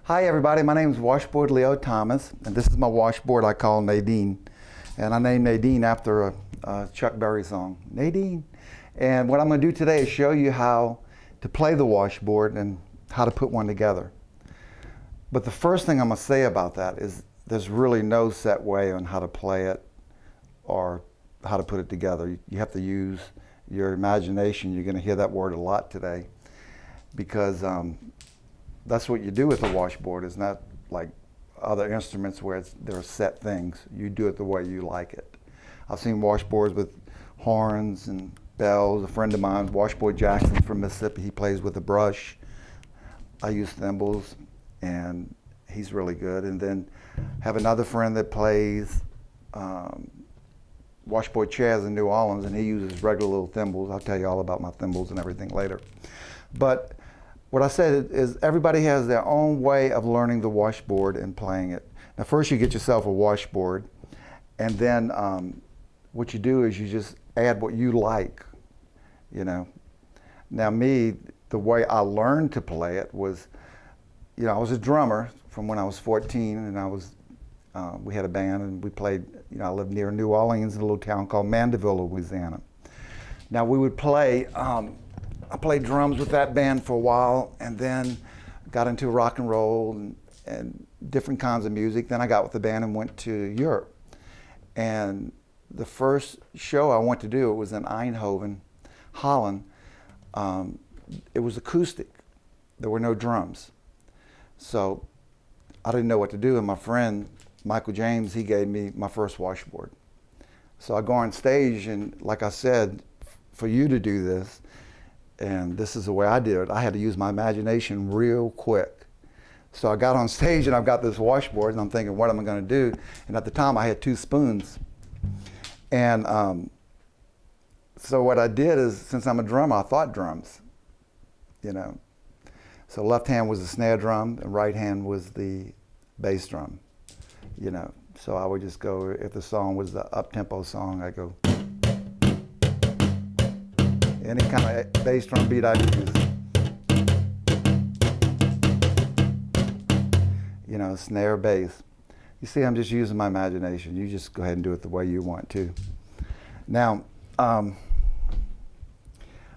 Hi everybody, my name is Washboard Leo Thomas, and this is my washboard I call Nadine. And I named Nadine after a Chuck Berry song, Nadine. And what I'm going to do today is show you how to play the washboard and how to put one together. But the first thing I'm going to say about that is there's really no set way on how to play it or how to put it together. You have to use your imagination. You're going to hear that word a lot today because that's what you do with the washboard. It's not like other instruments where there are set things. You do it the way you like it. I've seen washboards with horns and bells. A friend of mine, Washboard Jackson from Mississippi, he plays with a brush. I use thimbles, and he's really good. And then have another friend that plays washboard chairs in New Orleans, and he uses regular little thimbles. I'll tell you all about my thimbles and everything later. But what I said is everybody has their own way of learning the washboard and playing it. Now first you get yourself a washboard, and then what you do is you just add what you like, you know. Now me, the way I learned to play it was, you know, I was a drummer from when I was 14, and I was, we had a band and we played, you know, I lived near New Orleans in a little town called Mandeville, Louisiana. Now we would play, I played drums with that band for a while, and then got into rock and roll and different kinds of music. Then I got with the band and went to Europe. And the first show I went to do, it was in Eindhoven, Holland. It was acoustic. There were no drums. So I didn't know what to do, and my friend, Michael James, he gave me my first washboard. So I go on stage, and like I said, for you to do this, and this is the way I did it, I had to use my imagination real quick. So I got on stage and I've got this washboard and I'm thinking, what am I going to do? And at the time I had 2 spoons. And so what I did is, since I'm a drummer, I thought drums, you know. So left hand was the snare drum and right hand was the bass drum, you know. So I would just go, if the song was the up-tempo song, I go, any kind of bass drum beat I use. You know, snare, bass. You see, I'm just using my imagination. You just go ahead and do it the way you want to. Now,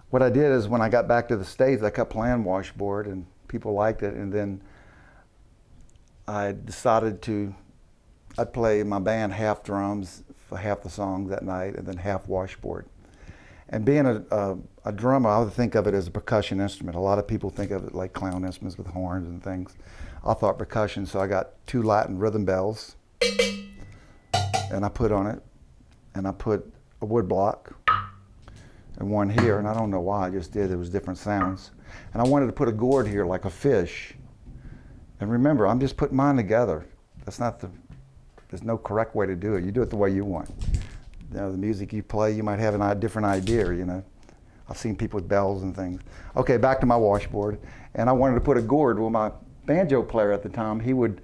what I did is when I got back to the States, I kept playing washboard and people liked it. And then I decided I'd play my band half drums for half the songs that night and then half washboard. And being a drummer, I would think of it as a percussion instrument. A lot of people think of it like clown instruments with horns and things. I thought percussion, so I got 2 Latin rhythm bells, and I put on it, and I put a wood block, and one here, and I don't know why, I just did. There was different sounds. And I wanted to put a gourd here like a fish. And remember, I'm just putting mine together. There's no correct way to do it. You do it the way you want. You know, the music you play, you might have a different idea, you know. I've seen people with bells and things. Okay, back to my washboard. And I wanted to put a gourd. Well, my banjo player at the time, he would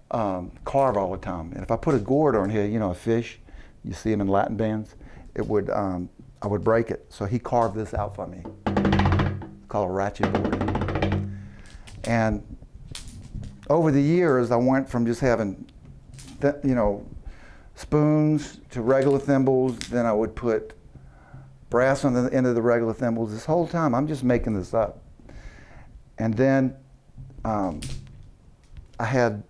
carve all the time. And if I put a gourd on here, you know, a fish, you see them in Latin bands, it would, I would break it. So he carved this out for me. It's called a ratchet board. And over the years, I went from just having, you know, spoons to regular thimbles, then I would put brass on the end of the regular thimbles. This whole time, I'm just making this up. And then I had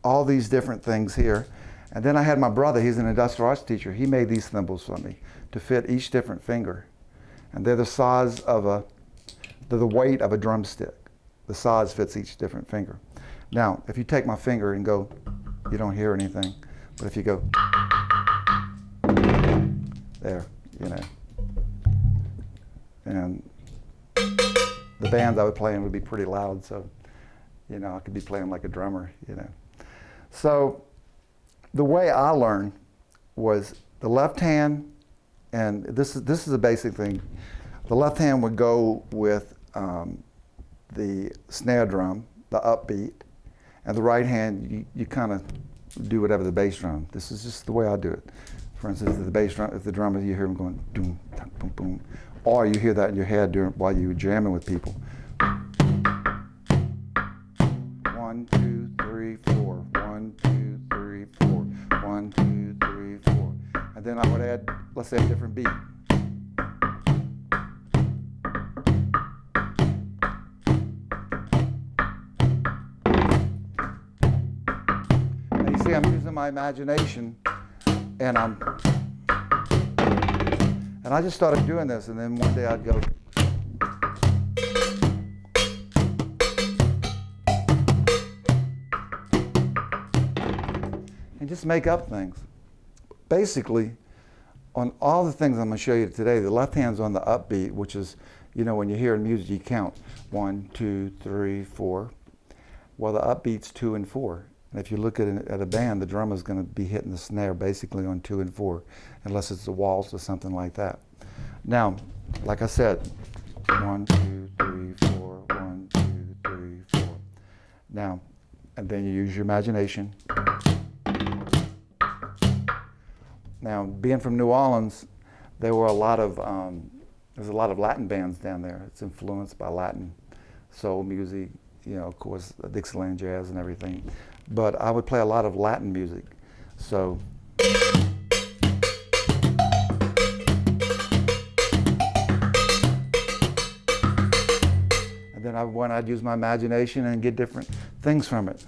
all these different things here. And then I had my brother, he's an industrial arts teacher. He made these thimbles for me to fit each different finger. And they're the size of they're the weight of a drumstick. The size fits each different finger. Now, if you take my finger and go, you don't hear anything. But if you go, there, you know, and the bands I would play in would be pretty loud, so, you know, I could be playing like a drummer, you know. So the way I learned was the left hand, and this is a basic thing. The left hand would go with the snare drum, the upbeat, and the right hand, you kind of do whatever the bass drum. This is just the way I do it. For instance, if the bass drum, if the drummer, you hear him going doom, boom, boom, or you hear that in your head while you were jamming with people. 1, 2. let's say a different beat. Now you see I'm using my imagination, and I just started doing this, and then one day I'd go. And just make up things. Basically, on all the things I'm going to show you today, the left hand's on the upbeat, which is, you know, when you hear in music, you count 1, 2, 3, 4. Well, the upbeat's 2 and 4. And if you look at a band, the drummer's going to be hitting the snare basically on 2 and 4, unless it's a waltz or something like that. Now, like I said, 1, 2, 3, 4, 1, 2, 3, 4. Now, and then you use your imagination. Now, being from New Orleans, there were a lot of there's a lot of Latin bands down there. It's influenced by Latin soul music, you know, of course, Dixieland jazz and everything. But I would play a lot of Latin music. So. And then I'd use my imagination and get different things from it.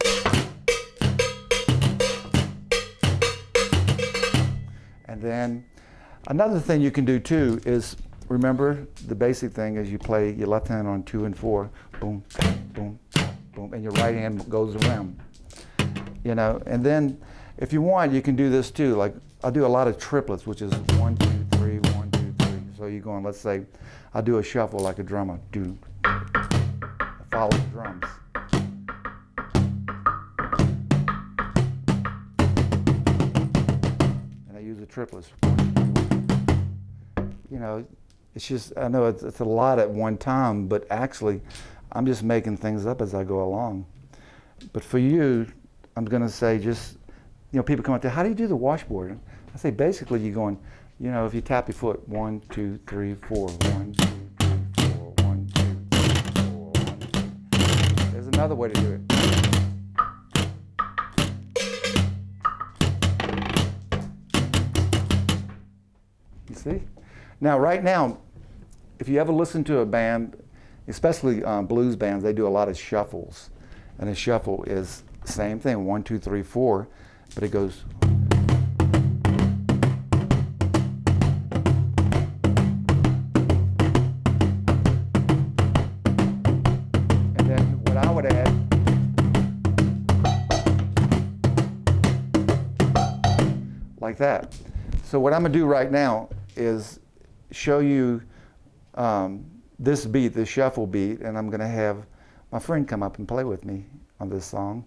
And then another thing you can do too is, remember the basic thing is you play your left hand on 2 and 4, boom, boom, boom, and your right hand goes around. You know, and then if you want, you can do this too. Like I do a lot of triplets, which is 1, 2, 3, 1, 2, 3. So you're going, let's say, I do a shuffle like a drummer. Do, follow the drums. Use the triplets. You know, it's just, I know it's a lot at one time, but actually I'm just making things up as I go along. But for you, I'm going to say just, you know, people come up to, how do you do the washboard? I say basically you're going, you know, if you tap your foot, 1, 2, 3, 4, 1, 2, 3, 4, 1, 2, 3, 4, 1, 2. There's another way to do it. See? Now, right now, if you ever listen to a band, especially blues bands, they do a lot of shuffles. And a shuffle is the same thing, 1, 2, 3, 4, but it goes. And then what I would add, like that. So what I'm going to do right now is show you this beat, this shuffle beat, and I'm going to have my friend come up and play with me on this song.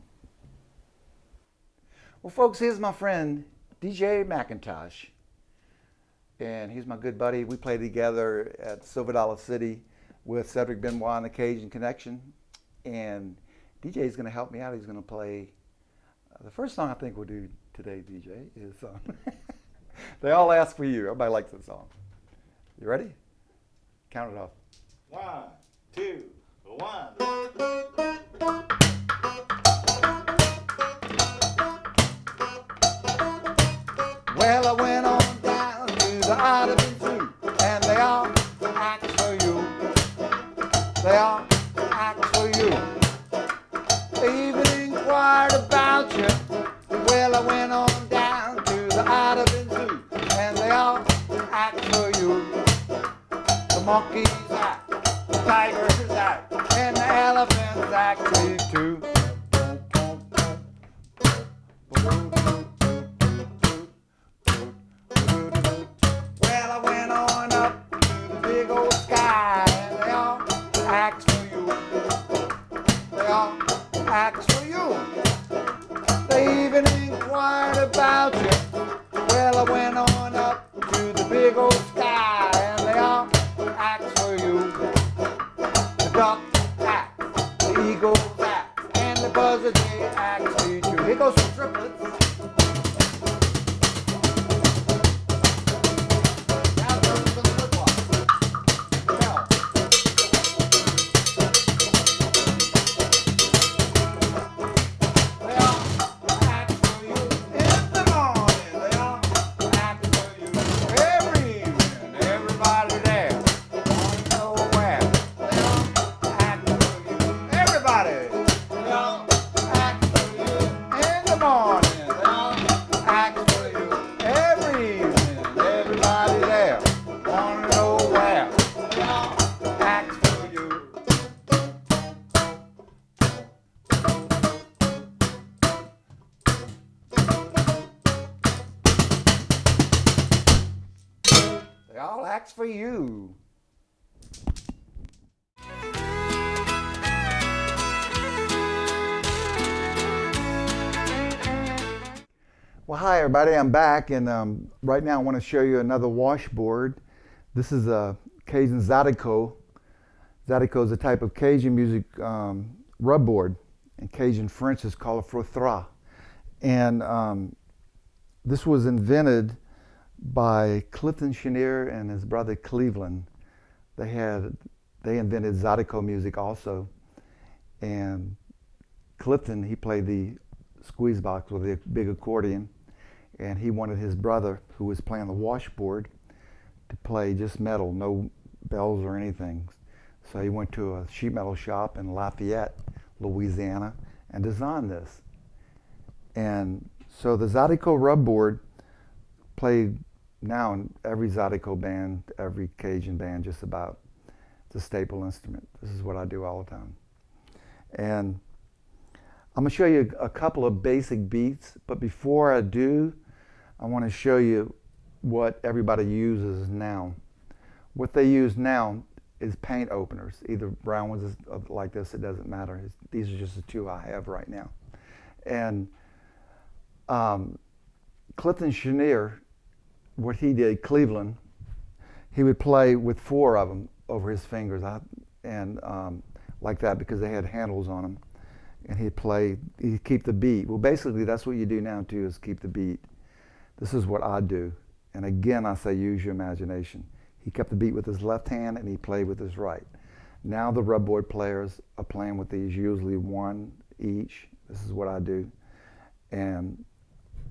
Well, folks, here's my friend, DJ McIntosh. And he's my good buddy. We played together at Silver Dollar City with Cedric Benoit and the Cajun Connection. And DJ is going to help me out. He's going to play the first song I think we'll do today, DJ, is They All Ask For You. Everybody likes that song. You ready? Count it off. 1, 2, 1. Well, I went on down to the Audubon Zoo, and they all ask for you. They all ask for you. They even inquired about you. Well, I went on down to the Audubon Zoo, and they all ask for you. The monkeys act, the tigers act, and the elephants act me too. Well, I went on up to the big old sky, and they all ask for you. They all ask for you. They even inquired about you. Well, I went on up to the big old sky, and they all ask for you. The duck act, the eagle act, and the for you. Well, hi everybody, I'm back, and right now I want to show you another washboard. This is a Cajun Zydeco. Zydeco is a type of Cajun music rub board. In Cajun French is called a frottra. And this was invented by Clifton Chenier and his brother Cleveland. They invented Zydeco music also. And Clifton, he played the squeeze box with a big accordion. And he wanted his brother, who was playing the washboard, to play just metal, no bells or anything. So he went to a sheet metal shop in Lafayette, Louisiana, and designed this. And so the Zydeco rub board played now in every Zydeco band, every Cajun band, just about. It's a staple instrument. This is what I do all the time. And I'm going to show you a couple of basic beats, but before I do, I want to show you what everybody uses now. What they use now is paint openers, either brown ones like this, it doesn't matter. These are just the two I have right now. And Clifton Chenier, what he did, Cleveland, he would play with 4 of them over his fingers, and like that, because they had handles on them. And he'd keep the beat. Well, basically, that's what you do now, too, is keep the beat. This is what I do. And again, I say use your imagination. He kept the beat with his left hand, and he played with his right. Now the rub board players are playing with these, usually 1 each. This is what I do. And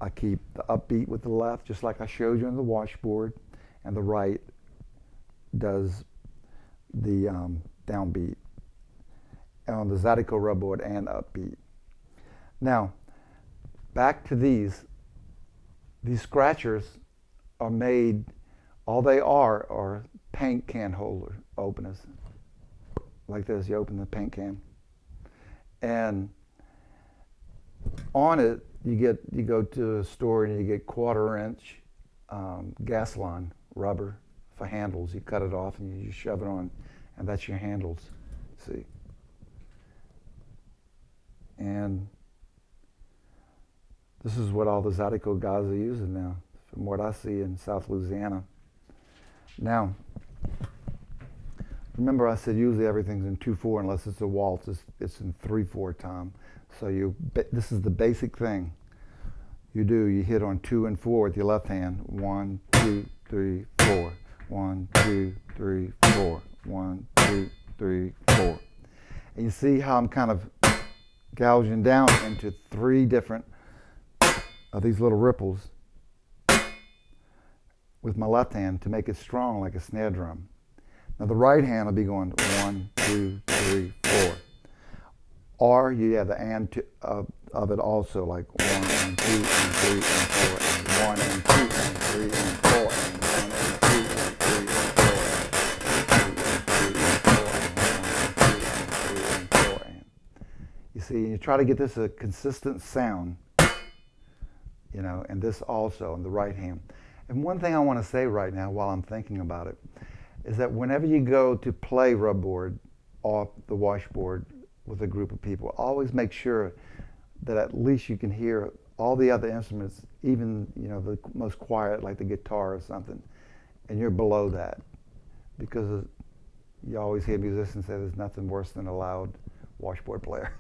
I keep the upbeat with the left, just like I showed you on the washboard, and the right does the downbeat on the Zydeco rub board and upbeat. Now, back to these. These scratchers are made, all they are paint can holder openers. Like this, you open the paint can. And on it, you go to a store and you get 1/4-inch gas line rubber for handles. You cut it off and you just shove it on, and that's your handles. See? And this is what all the Zydeco guys are using now, from what I see in South Louisiana. Now, remember I said usually everything's in 2/4 unless it's a waltz. It's in 3/4 time. So this is the basic thing you do. You hit on 2 and 4 with your left hand. 1, 2, 3, 4. 1, 2, 3, 4. 1, 2, 3, 4. And you see how I'm kind of gouging down into 3 different of these little ripples with my left hand to make it strong like a snare drum. Now the right hand will be going 1, 2, 3, 4. Or you have the and of it also, like 1 and 2 and 3 and 4 and 1 and 2 and 3 and 4 and 1 and 2 and 3 and 4 and you see, you try to get this a consistent sound, you know, and this also on the right hand. And one thing I want to say right now while I'm thinking about it is that whenever you go to play rub board off the washboard with a group of people, always make sure that at least you can hear all the other instruments, even, you know, the most quiet, like the guitar or something, and you're below that, because you always hear musicians say there's nothing worse than a loud washboard player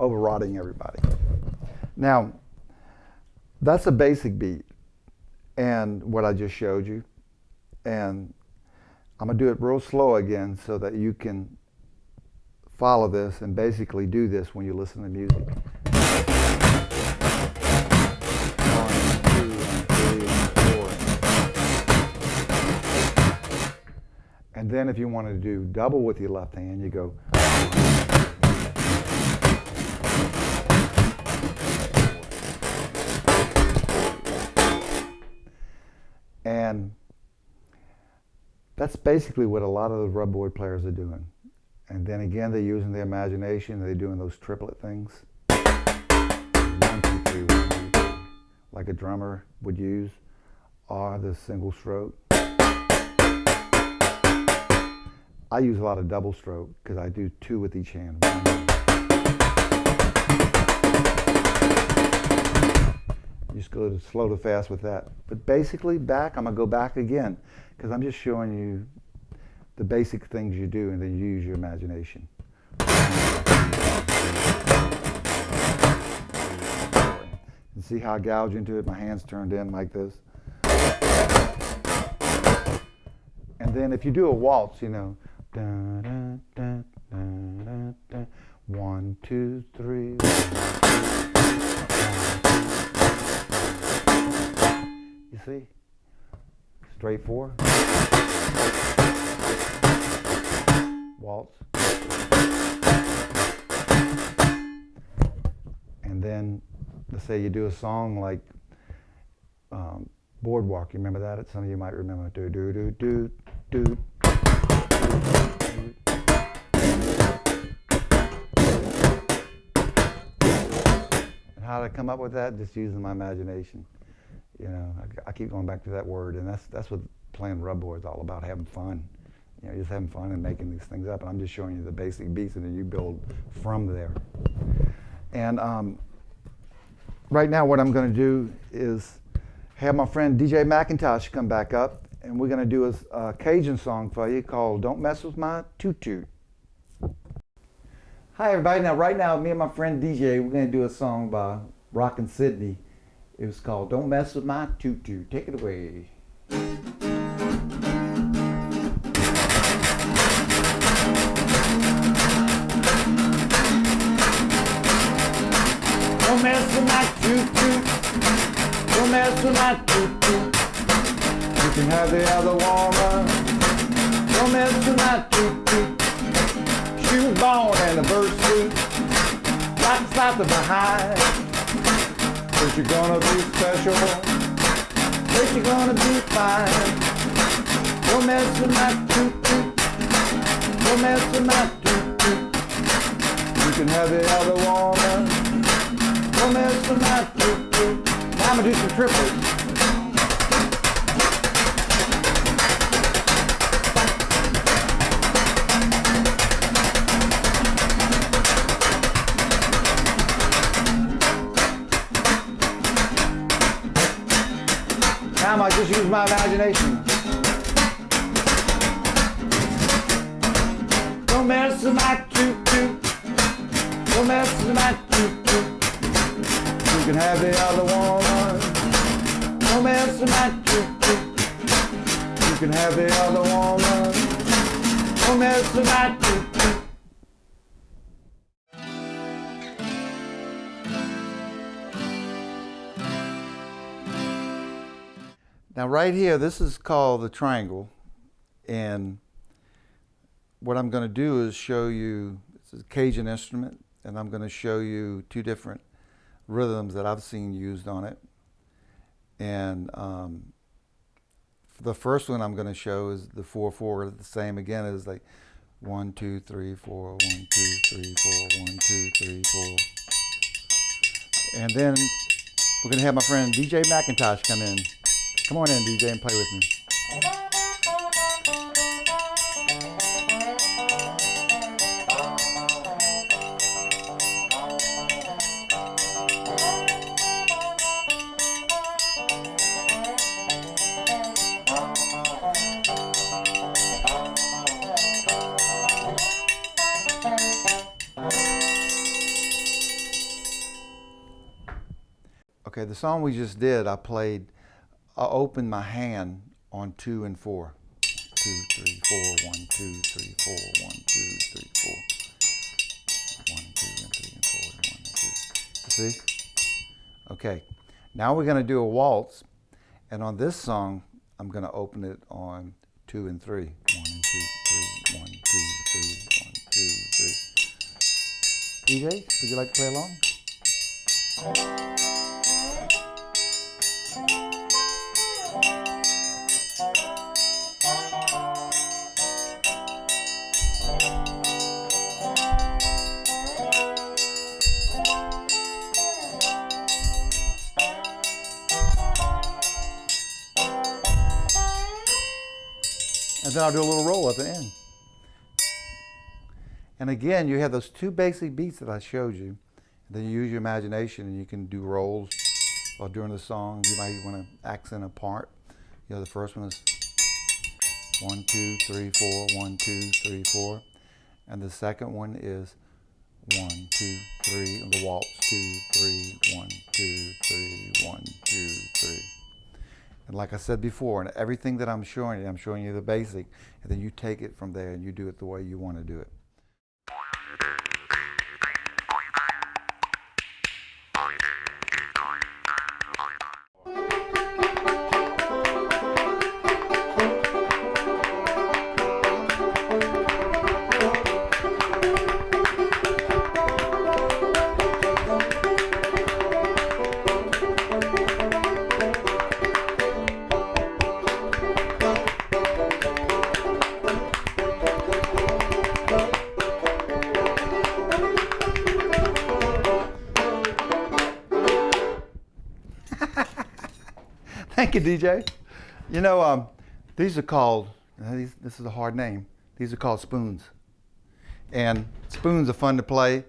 overriding everybody. Now, that's a basic beat, and what I just showed you, and I'm gonna do it real slow again so that you can follow this and basically do this when you listen to music. 1, 2, 3, 4. And then if you want to do double with your left hand, you go. And that's basically what a lot of the rub board players are doing. And then again, they're using their imagination. They're doing those triplet things. 1, 2, 3, 1, 2, 3, like a drummer would use, or the single stroke. I use a lot of double stroke because I do 2 with each hand. You just go to slow to fast with that. But basically back, I'm gonna go back again because I'm just showing you the basic things you do and then you use your imagination. And see how I gouge into it? My hands turned in like this. And then if you do a waltz, you know, da, da, da, da, da, da. 1, 2, 3. 1, 2, 3. You see? Straight 4. Waltz. And then, let's say you do a song like Boardwalk. You remember that? Some of you might remember. Do, do, do, do, do. And how did I come up with that? Just using my imagination. You know, I keep going back to that word, and that's what playing rubboard is all about, having fun. You know, just having fun and making these things up. And I'm just showing you the basic beats, and then you build from there. And right now what I'm going to do is have my friend DJ McIntosh come back up, and we're going to do a Cajun song for you called Don't Mess With My Toot Toot. Hi everybody, now right now me and my friend DJ, we're going to do a song by Rockin' Sydney. It was called Don't Mess With My Toot Toot. Take it away. Don't mess with my toot-toot. Don't mess with my toot-toot. You can have the other woman. Don't mess with my toot-toot. She was born in a bird suit, like slapped behind. But you're gonna be special. But you're gonna be fine. Don't mess with my toot-toot. Don't mess with my toot-toot. You can have the other woman. Don't mess with my toot-toot. Now I'm gonna do some triples. Now I might just use my imagination. Don't mess with my toot-toot. Don't mess with my toot-toot. You can have the other woman. Don't mess with my toot-toot. You can have the other woman. Don't mess with my toot-toot. Now right here, this is called the triangle, and what I'm going to do is show you, it's a Cajun instrument, and I'm going to show you 2 different rhythms that I've seen used on it. And the first one I'm going to show is the 4/4, the same again as like 1, 2, 3, 4, 1, 2, 3, 4, 1, 2, 3, 4. And then we're going to have my friend DJ McIntosh come in. Come on in, DJ, and play with me. Okay, the song we just did, I opened my hand on 2 and 4. 2, 3, 4, 1, 2, 3, 4, 1, 2, 3, 4. 1, 2, and 3, and 4, and 1, and 2. You see? Okay, now we're going to do a waltz, and on this song, I'm going to open it on 2 and 3. 1 and 2, 3, 1, 2, 3, 1, 2, 3. DJ, would you like to play along? And then I'll do a little roll at the end. And again, you have those two basic beats that I showed you. And then you use your imagination and you can do rolls. Or during the song, you might want to accent a part. You know, the first one is 1, 2, 3, 4, 1, 2, 3, 4. And the second one is 1, 2, 3, and the waltz, 2, 3, 1, 2, 3, 1, 2, 3. And like I said before, and everything that I'm showing you the basic, and then you take it from there and you do it the way you want to do it. Thank you, DJ. You know, these are called, this is a hard name, these are called spoons. And spoons are fun to play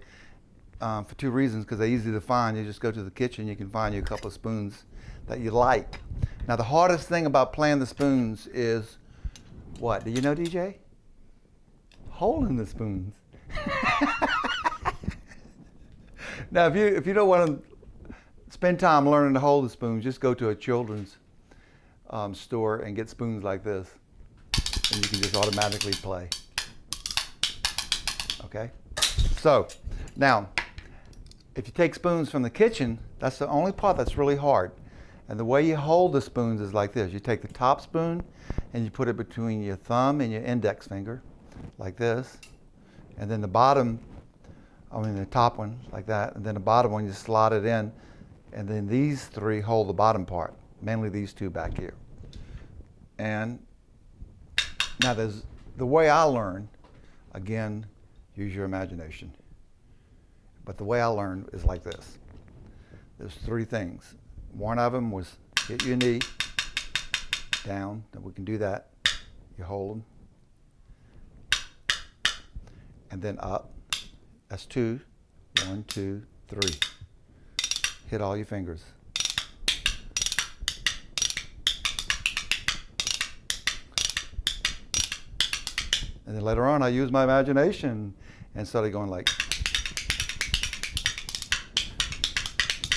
for two reasons, because they're easy to find. You just go to the kitchen, you can find you a couple of spoons that you like. Now the hardest thing about playing the spoons is what? Do you know, DJ? Holding the spoons. Now if you don't want to spend time learning to hold the spoons, just go to a children's store and get spoons like this, and you can just automatically play. Okay? So, now, if you take spoons from the kitchen, that's the only part that's really hard. And the way you hold the spoons is like this. You take the top spoon and you put it between your thumb and your index finger, like this. And then the bottom, the top one, like that. And then the bottom one, you slide it in. And then these three hold the bottom part, mainly these two back here. And now there's the way I learn, again, use your imagination. But the way I learned is like this. There's three things. One of them was hit your knee down, and we can do that. You hold them. And then up. That's 2. 1, 2, 3. Hit all your fingers. And then later on, I used my imagination and started going like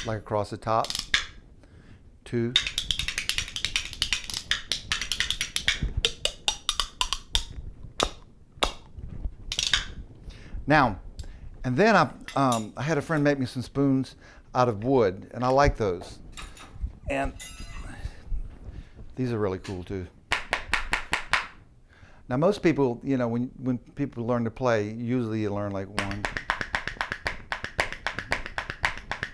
across the top. 2. Now, and then I had a friend make me some spoons out of wood, and I like those. And these are really cool too. Now most people, you know, when people learn to play, usually you learn like 1,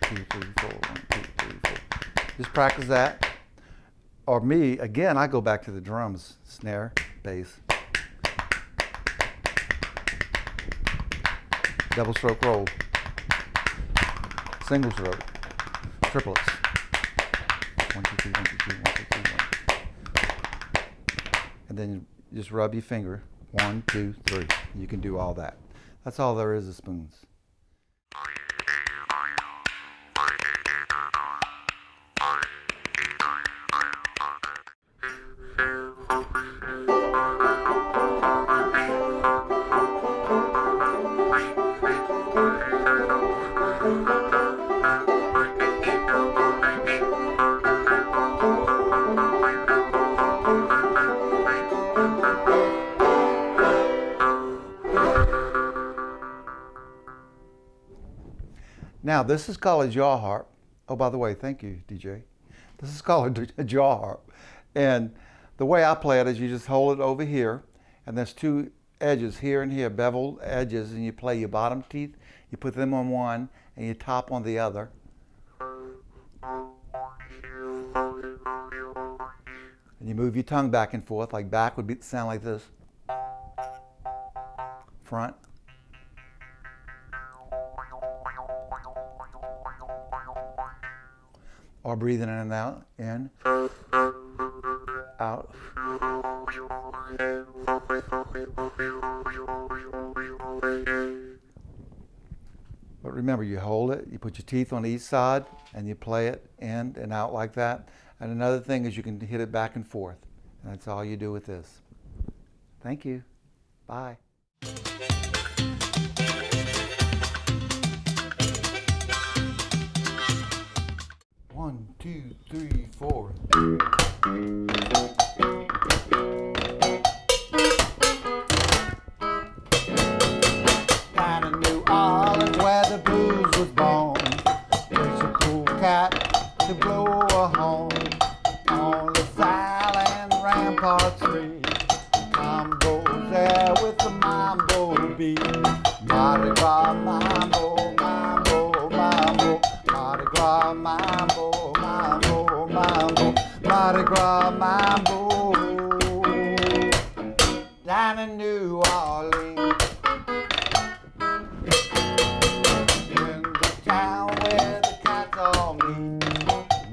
2, 3, 4, 1, 2, 3, 4. Just practice that. Or me, again, I go back to the drums, snare, bass. Double stroke roll. Single stroke. Triplets. 1, 2, 3, 1, 2, 3, 1, 2, 3, 1. And then you just rub your finger. 1, 2, 3. You can do all that. That's all there is of spoons. Now, this is called a jaw harp. Oh, by the way, thank you, DJ. This is called a jaw harp. And the way I play it is you just hold it over here, and there's two edges here and here, beveled edges, and you play your bottom teeth, you put them on one, and you top on the other. And you move your tongue back and forth, like back would sound like this. Front. Or breathing in and out, in, out. remember, you hold it, you put your teeth on each side, and you play it in and out like that. And another thing is you can hit it back and forth. And that's all you do with this. Thank you. Bye. 1, 2, 3, 4. Down in New Orleans where the blues was born, there's a cool cat to blow a horn on the Sal and Rampart Street. Mambo's there with the mambo beat. Mardi Gras mambo, mambo, mambo. Mardi Gras mambo, mambo, mambo. Mardi Gras mambo. Down in New Orleans, in the town where the cats all meet.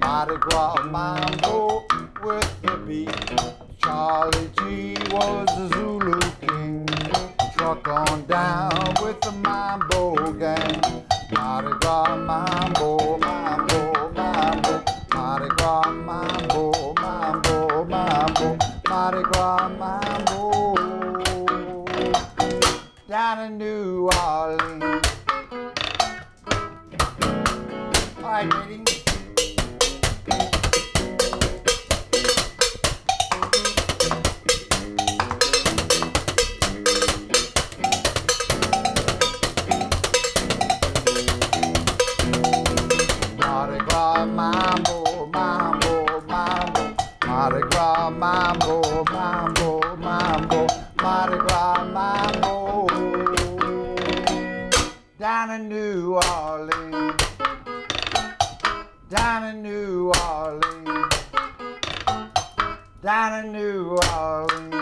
Mardi Gras mambo with the beat. Charlie G was the Zulu king. Truck on down with the mambo gang. Mardi Gras mambo, mambo, mambo. Mardi Gras mambo, mambo, mambo. Mardi Gras mambo. Down in New Orleans. All right, ladies. Mardi Gras mambo, mambo, mambo. Mardi Gras mambo, mambo, mambo. Mardi Gras mambo. Down in New Orleans. Down in New Orleans. Down in New Orleans.